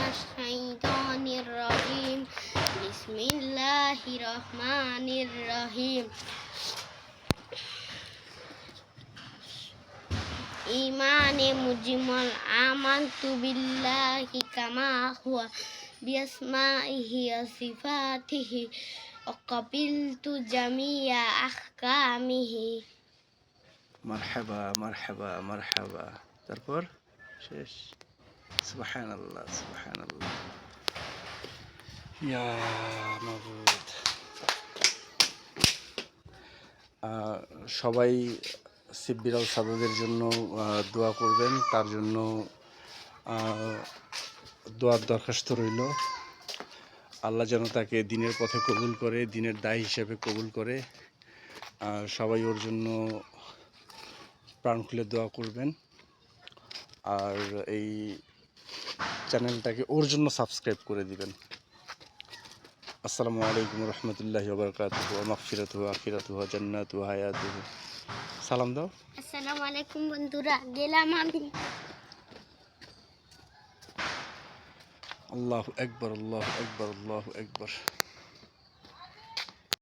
মিনাশ-শাইতানির রাজিম। বিসমিল্লাহির রহমানির রহিম। ঈমানে মুজমাল আমানতু বিল্লাহি কামা হুয়া বিআসমাইহি ওয়া সিফাতিহি ওয়া কাবিলতু জামিয়া আহকামিহি। মারহাবা মারহাবা মারহাবা। তারপর শেষ। সুবহানাল্লাহ সুবহানাল্লাহ। ইয়া মাবুদ। সবাই সিব্বির আল সাদাদের জন্য দোয়া করবেন, তার জন্য দোয়ার দরখাস্ত রইল। আল্লাহ যেন তাকে দিনের পথে কবুল করে, দিনের দায়ী হিসেবে কবুল করে। সবাই ওর জন্য প্রাণ খুলে দোয়া করবেন। আর এই চ্যানেলটাকে ওর জন্য সাবস্ক্রাইব করে দিবেন। আসসালামু আলাইকুম রহমতুল্লাহি ওয়া বারাকাতুহু ওয়া মাগফিরাতুহু ওয়া আখিরাতুহু ওয়া জান্নাতুহু ওয়া হায়াতুহু। সালাম দাও। আসসালামু আলাইকুম বন্ধুরা, গেলাম আমি। আল্লাহু আকবার আল্লাহু আকবার আল্লাহু আকবার।